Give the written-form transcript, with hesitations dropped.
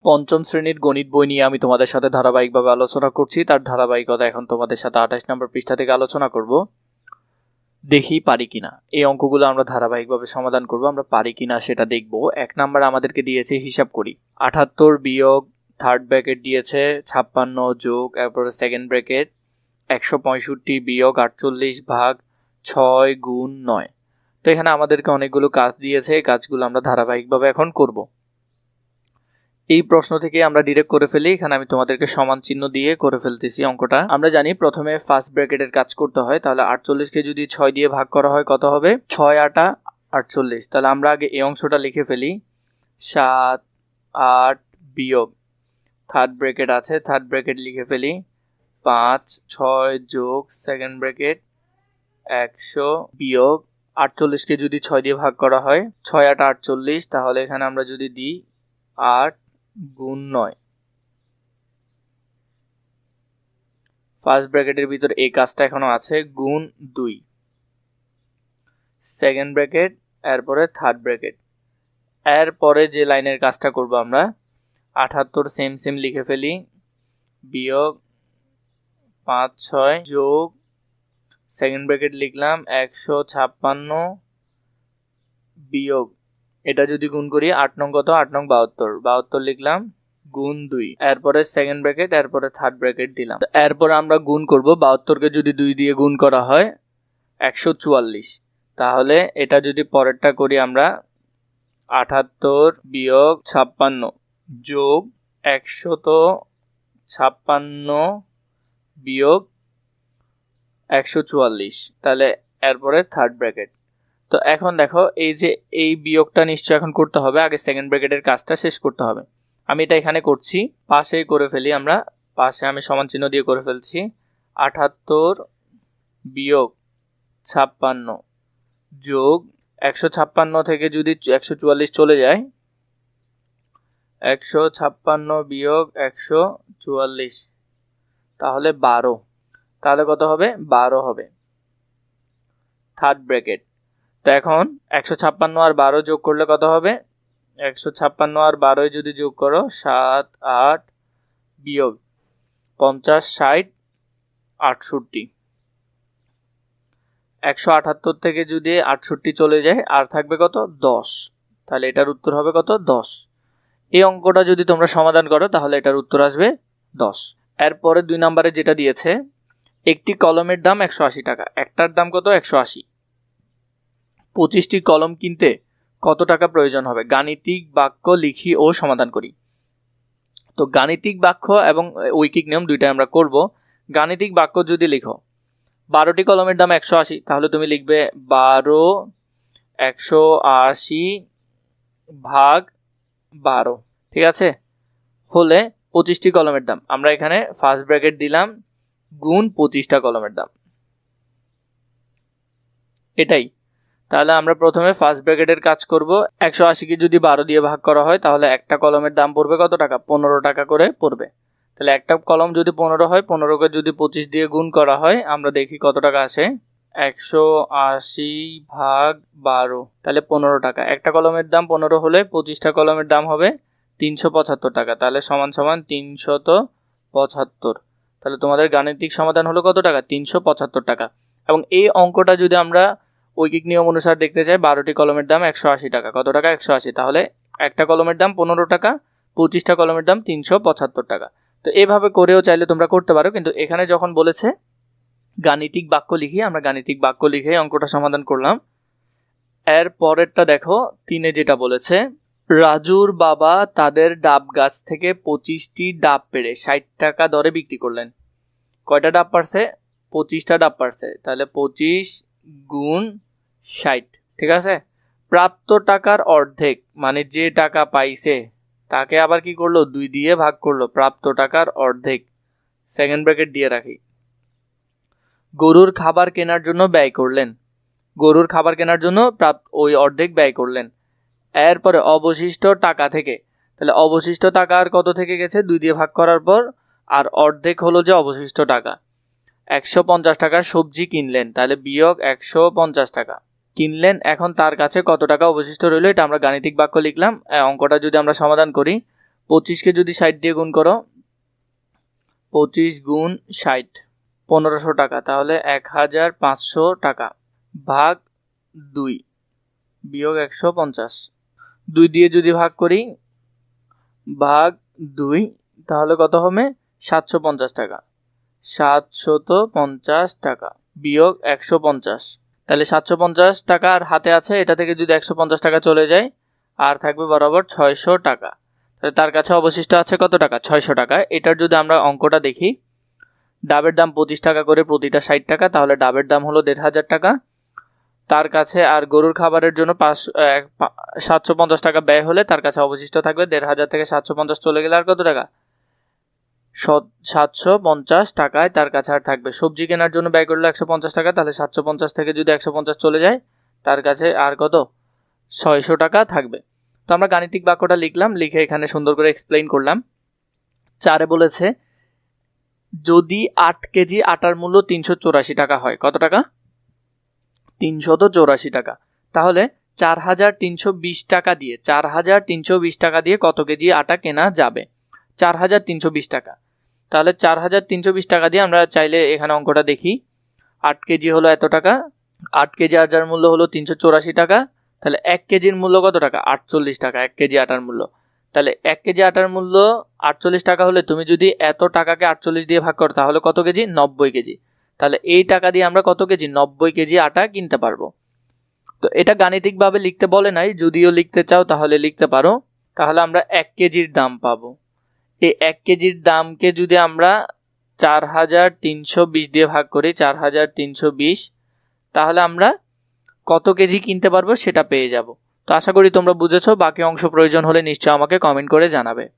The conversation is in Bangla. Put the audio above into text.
পঞ্চম শ্রেণীর গণিত বই নিয়ে আমি তোমাদের সাথে ধারাবাহিকভাবে আলোচনা করছি। তার ধারাবাহিকতা এখন তোমাদের সাথে 28 নম্বর পৃষ্ঠা থেকে আলোচনা করব। দেখি পারি কিনা এই অঙ্কগুলো আমরা ধারাবাহিকভাবে সমাধান করব, আমরা পারি কিনা সেটা দেখব। 1 নাম্বার আমাদেরকে দিয়েছে, হিসাব করি। 78 বিয়োগ থার্ড ব্র্যাকেট দিয়েছে 56 যোগ এরপরে সেকেন্ড ব্র্যাকেট 165 বিয়োগ 48 ভাগ 6 গুণ 9। তো এখানে আমাদেরকে অনেকগুলো কাজ দিয়েছে, এই কাজগুলো আমরা ধারাবাহিকভাবে এখন করব। এই প্রশ্ন থেকে আমরা ডিরেক্ট করে ফেলি। এখানে আমি তোমাদেরকে সমান চিহ্ন দিয়ে করে ফেলতেছি অঙ্কটা। আমরা জানি প্রথমে ফার্স্ট ব্র্যাকেটের কাজ করতে হয়, তাহলে 48কে যদি 6 দিয়ে ভাগ করা হয় কত হবে? 6 8 48। তাহলে আমরা আগে এই অংশটা লিখে ফেলি। 7 8 বিয়োগ থার্ড ব্র্যাকেট আছে, থার্ড ব্র্যাকেট লিখে ফেলি 5 6 যোগ সেকেন্ড ব্র্যাকেট 100 বিয়োগ 48কে যদি 6 দিয়ে ভাগ করা হয় 6 8 48, তাহলে এখানে আমরা যদি দিই 8 গুণ 9। ফার্স্ট ব্র্যাকেটের ভিতর এই কাজটা এখনো আছে, গুণ 2 সেকেন্ড ব্র্যাকেট এরপরে থার্ড ব্র্যাকেট। এরপরে যে লাইনের কাজটা করব আমরা 78 সেম লিখে ফেলি বিয়োগ 5 6 যোগ সেকেন্ড ব্র্যাকেট লিখলাম 156 বিয়োগ এটা যদি গুণ করি 8 নং কত? 8 নং 72 লিখলাম গুণ 2, এরপরে সেকেন্ড ব্র্যাকেট এরপরে থার্ড ব্র্যাকেট দিলাম। এরপরে আমরা গুণ করব 72কে যদি 2 দিয়ে গুণ করা হয় 144, তাহলে এটা যদি পরেরটা করি আমরা 78 বিয়োগ 56 যোগ 156 বিয়োগ 144, তাহলে এরপরে থার্ড ব্র্যাকেট। তো এখন দেখো এই যে এই বিয়োগটা নিশ্চয় এখন করতে হবে, আগে সেকেন্ড ব্র্যাকেটের কাজটা শেষ করতে হবে। আমি এটা এখানে করছি, পাশেই করে ফেলি আমরা। পাশে আমি সমান চিহ্ন দিয়ে করে ফেলছি। 78 বিয়োগ 56 যোগ 156 থেকে যদি 144 চলে যায় 156 বিয়োগ 144, তাহলে 12। তাহলে কত হবে? 12 হবে থার্ড ব্র্যাকেট। তো এখন 156 আর 12 যোগ করলে কত হবে? 156 আর 12 যদি যোগ করো 7 8 বিয়োগ 50 60 68, 178 থেকে যদি 68 চলে যায় আর থাকবে কত? 10। তাহলে এটার উত্তর হবে কত? 10। এই অঙ্কটা যদি তোমরা সমাধান করো তাহলে এটার উত্তর আসবে 10। এরপরে 2 নম্বরে যেটা দিয়েছে, একটি কলমের দাম 180 টাকা, একটার দাম কত? 180। 25টি কলম কিনতে কত টাকা প্রয়োজন হবে? গাণিতিক বাক্য লিখি ও সমাধান করি। তো গাণিতিক বাক্য এবং ঐকিক নিয়ম দুইটাই আমরা করব। গাণিতিক বাক্য যদি লিখো 12টি কলমের দাম 180, তাহলে তুমি লিখবে 12 180 ভাগ 12, ঠিক আছে? হলে 25টি কলমের দাম, আমরা এখানে ফার্স্ট ব্র্যাকেট দিলাম গুণ 25টা কলমের দাম, এটাই। তাহলে আমরা প্রথমে ফার্স্ট ব্র্যাকেটের কাজ করব। 180কে যদি 12 দিয়ে ভাগ করা হয় তাহলে একটা কলমের দাম পড়বে কত টাকা? 15 টাকা করে পড়বে। তাহলে একটা কলম যদি 15 হয়, 15কে যদি 25 দিয়ে গুণ করা হয় আমরা দেখি কত টাকা আসে। 180 ভাগ 12, তাহলে 15 টাকা। একটা কলমের দাম 15 হলে 25টা কলমের দাম হবে 375 টাকা, তাহলে সমান সমান 375। তাহলে তোমাদের গাণিতিক সমাধান হলো কত টাকা? 375 টাকা। এবং এই অঙ্কটা যদি আমরা ঐকিক নিয়ম অনুসারে দেখতে চাই, 12টি কলমের দাম 180 টাকা। কত টাকা? 180। তাহলে একটা কলমের দাম 15 টাকা, 25টা কলমের দাম 375 টাকা। তো এভাবে করেও চাইলে তোমরা করতে পারো, কিন্তু এখানে যখন বলেছে গাণিতিক বাক্য লিখি, আমরা গাণিতিক বাক্য লিখে অঙ্কটা সমাধান করলাম। এর পরেরটা দেখো, 3-এ যেটা বলেছে, রাজুর বাবা তাদের ডাব গাছ থেকে 25টি ডাব পেড়ে 60 টাকা দরে বিক্রি করলেন। কয়টা ডাব পারছে? 25টা ডাব পারছে। তাহলে 25 গুণ 60, ঠিক আছে? প্রাপ্ত টাকার অর্ধেক, মানে যে টাকা পাইছে তাকে আবার কি করলো? 2 দিয়ে ভাগ করলো। প্রাপ্ত টাকার অর্ধেক, সেকেন্ড ব্র্যাকেট দিয়ে রাখি। গরুর খাবার কেনার জন্য ব্যয় করলেন, গরুর খাবার কেনার জন্য ওই অর্ধেক ব্যয় করলেন। এরপরে অবশিষ্ট টাকা থেকে, তাহলে অবশিষ্ট টাকা আর কত থেকে গেছে? 2 দিয়ে ভাগ করার পর, আর অর্ধেক হলো যে অবশিষ্ট টাকা। 150 টাকার সবজি কিনলেন, তাহলে বিয়োগ 150 টাকা কিনলেন। এখন তার কাছে কত টাকা অবশিষ্ট রইল, এটা আমরা গাণিতিক বাক্য লিখলাম। অঙ্কটা যদি আমরা সমাধান করি, 25কে যদি 60 দিয়ে গুণ করো, 25 গুণ 60, 1500 টাকা, তাহলে 1500 টাকা ভাগ 2 বিয়োগ 150, 2 দিয়ে যদি ভাগ করি ভাগ 2, তাহলে কত হবে? 750 টাকা। 750 টাকা বিয়োগ 150, তাহলে 750 টাকা আর হাতে আছে, এটা থেকে যদি 150 টাকা চলে যায় আর থাকবে বরাবর 600 টাকা। তাহলে তার কাছে অবশিষ্ট আছে কত টাকা? 600 টাকা। এটার যদি আমরা অঙ্কটা দেখি, ডাবের দাম 25 টাকা করে, প্রতিটা 60 টাকা, তাহলে ডাবের দাম হলো 1500 টাকা তার কাছে। আর গরুর খাবারের জন্য 750 টাকা ব্যয় হলে তার কাছে অবশিষ্ট থাকবে 1500 থেকে 750 চলে গেলে আর কত টাকা? 750 টাকায় তার কাছে আর থাকবে। সবজি কেনার জন্য ব্যয় করলো 150 টাকা, তাহলে 750 থেকে যদি 150 চলে যায় তার কাছে আর কত? 600 টাকা থাকবে। তো আমরা গাণিতিক বাক্যটা লিখলাম, লিখে এখানে সুন্দর করে এক্সপ্লেইন করলাম। 4 বলেছে যদি 8 কেজি আটার মূল্য 384 টাকা হয়, কত টাকা? 384 টাকা। তাহলে 4320 টাকা দিয়ে 4320 টাকা দিয়ে কত কেজি আটা কেনা যাবে? 4320 টাকা। তাহলে 4320 টাকা দিয়ে আমরা চাইলে এখানে অঙ্কটা দেখি। 8 কেজি হলো এত টাকা, 8 কেজি আটার মূল্য হলো 384 টাকা, তাহলে 1 কেজির মূল্য কত টাকা? 48 টাকা 1 কেজি আটার মূল্য। তাহলে 1 কেজি আটার মূল্য 48 টাকা হলে তুমি যদি এত টাকাকে 48 দিয়ে ভাগ করো তাহলে কত কেজি? 90 কেজি। তাহলে এই টাকা দিয়ে আমরা কত কেজি? 90 কেজি আটা কিনতে পারবো। তো এটা গাণিতিকভাবে লিখতে বলে নাই, যদিও লিখতে চাও তাহলে লিখতে পারো। তাহলে আমরা 1 কেজির দাম পাবো। এই 1 কেজির দামকে যদি আমরা 4320 দিয়ে ভাগ করি, 4320, তাহলে আমরা কত কেজি কিনতে পারবো সেটা পেয়ে যাব। তো আশা করি তোমরা বুঝেছো। বাকি অংশ প্রয়োজন হলে নিশ্চয়ই আমাকে কমেন্ট করে জানাবে।